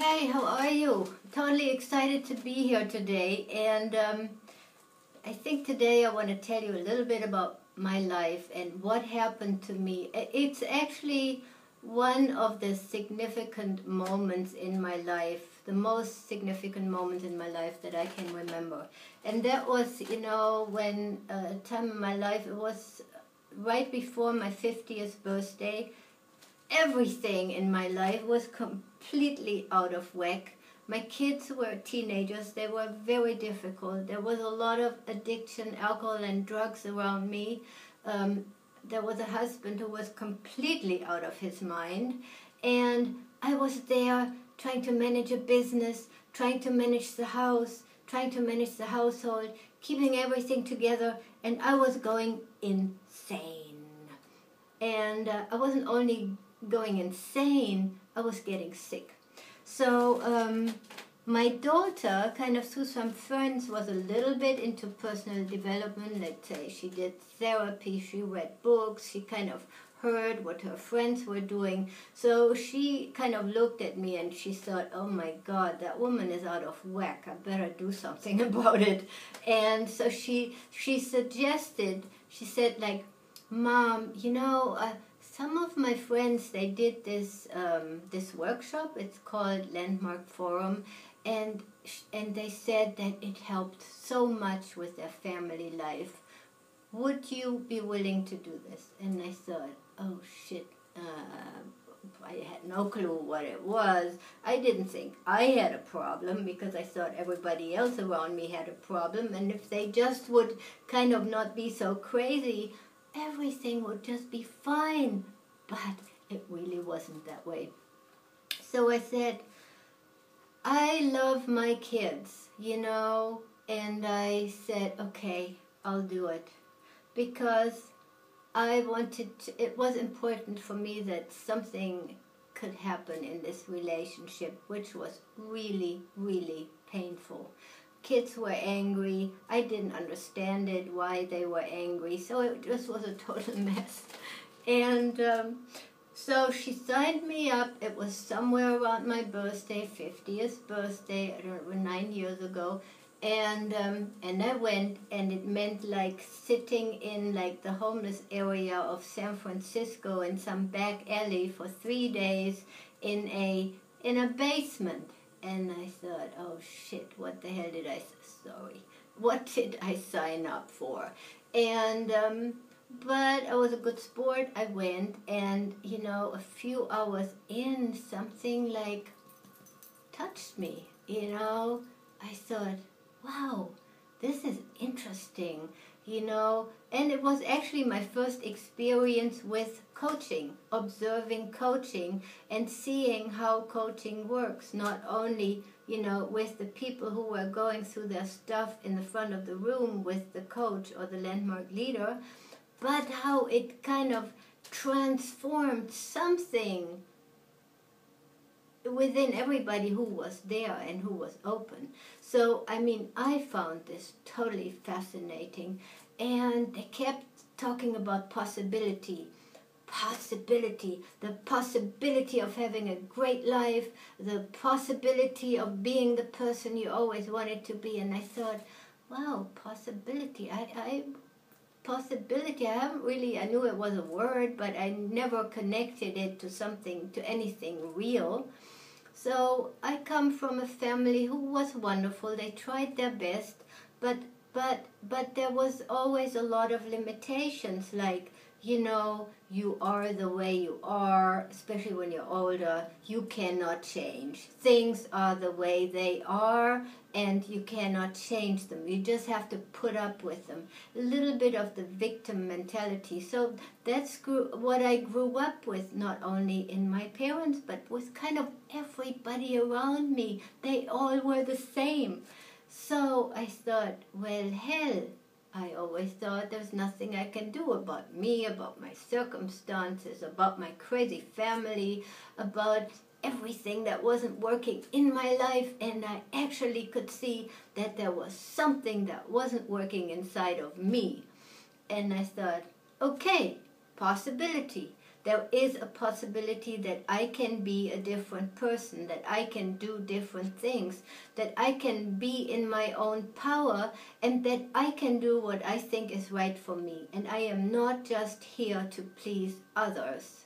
Hey, how are you? Totally excited to be here today, and I think today I want to tell you a little bit about my life and what happened to me. It's actually one of the significant moments in my life, the most significant moments in my life that I can remember. And that was, when a time in my life, it was right before my 50th birthday. Everything in my life was completely out of whack. My kids were teenagers. They were very difficult. There was a lot of addiction, alcohol and drugs around me. There was a husband who was completely out of his mind. And I was there trying to manage a business, trying to manage the house, trying to manage the household, keeping everything together, and I was going insane. And I wasn't only going insane, I was getting sick. So my daughter, kind of through some friends, was a little bit into personal development. Let's say she did therapy, she read books, she kind of heard what her friends were doing. So she kind of looked at me and she thought, oh my God, that woman is out of whack. I better do something about it. And so she suggested, she said like, Mom, some of my friends, they did this workshop. It's called Landmark Forum, and they said that it helped so much with their family life. Would you be willing to do this? And I thought, oh shit, I had no clue what it was. I didn't think I had a problem because I thought everybody else around me had a problem, and if they just would kind of not be so crazy, everything would just be fine. But it really wasn't that way. So I said, I love my kids, and I said, okay, I'll do it. Because it was important for me that something could happen in this relationship, which was really, really painful. Kids were angry. I didn't understand it, why they were angry. So it just was a total mess. And so she signed me up. It was somewhere around my birthday, 50th birthday, I don't know, 9 years ago. And I went, and it meant like sitting in like the homeless area of San Francisco in some back alley for 3 days in a basement. And I thought, oh shit, what the hell did what did I sign up for? And, but I was a good sport. I went, and, a few hours in, something like touched me, I thought, wow, this is interesting, and it was actually my first experience with coaching, observing coaching and seeing how coaching works, not only, with the people who were going through their stuff in the front of the room with the coach or the landmark leader, but how it kind of transformed something within everybody who was there and who was open. So, I found this totally fascinating, and they kept talking about possibility, the possibility of having a great life, the possibility of being the person you always wanted to be. And I thought, wow, possibility. I knew it was a word, but I never connected it to anything real. So I come from a family who was wonderful. They tried their best, but there was always a lot of limitations, like, you are the way you are, especially when you're older. You cannot change. Things are the way they are, and you cannot change them. You just have to put up with them. A little bit of the victim mentality. So that's what I grew up with, not only in my parents, but with kind of everybody around me. They all were the same. So I thought, well, hell, I always thought there's nothing I can do about me, about my circumstances, about my crazy family, about everything that wasn't working in my life, and I actually could see that there was something that wasn't working inside of me. And I thought, okay, possibility. there is a possibility that I can be a different person, that I can do different things, that I can be in my own power, and that I can do what I think is right for me. And I am not just here to please others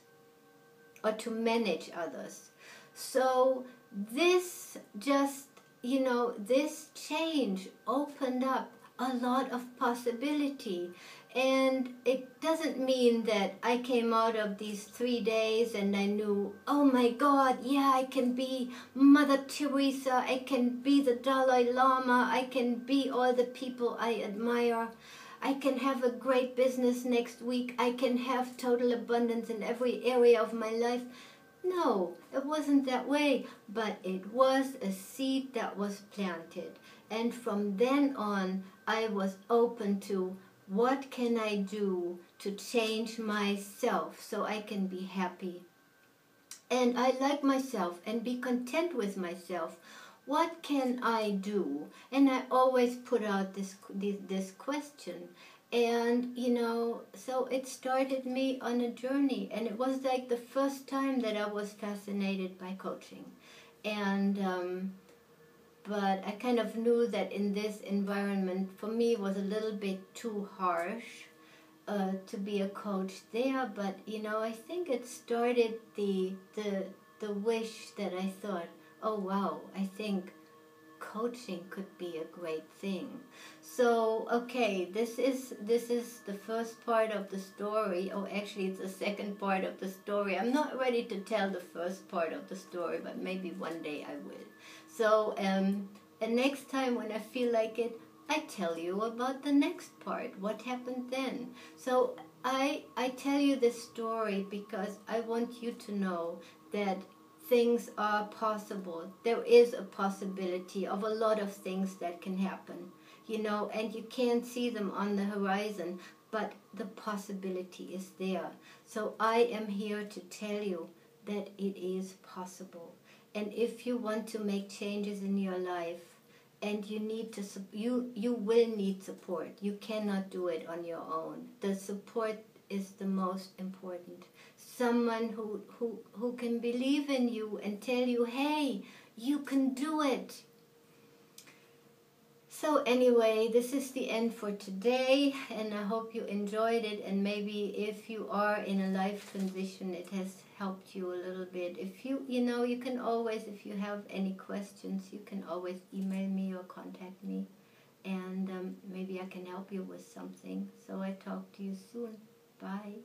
or to manage others. So this just, this change opened up a lot of possibility. And it doesn't mean that I came out of these 3 days and I knew, oh my God, yeah, I can be Mother Teresa, I can be the Dalai Lama, I can be all the people I admire, I can have a great business next week, I can have total abundance in every area of my life. No, it wasn't that way, but it was a seed that was planted. And from then on, I was open to, what can I do to change myself so I can be happy? And I like myself and be content with myself. What can I do? And I always put out this question. And, so it started me on a journey. And it was like the first time that I was fascinated by coaching. And, but I kind of knew that in this environment, for me, it was a little bit too harsh to be a coach there. But, I think it started the wish that I thought, oh, wow, I think coaching could be a great thing. So, okay, this is the first part of the story. Oh, actually, it's the second part of the story. I'm not ready to tell the first part of the story, but maybe one day I will. So, and next time when I feel like it, I tell you about the next part, what happened then. So I tell you this story because I want you to know that things are possible. There is a possibility of a lot of things that can happen, and you can't see them on the horizon, but the possibility is there. So I am here to tell you that it is possible. And if you want to make changes in your life, and you need to, you will need support. You cannot do it on your own. The support is the most important. Someone who can believe in you and tell you, hey, you can do it. So anyway, this is the end for today, and I hope you enjoyed it. And maybe if you are in a life transition, it has helped you a little bit. If you can always, if you have any questions, you can always email me or contact me, and maybe I can help you with something. So I talk to you soon. Bye.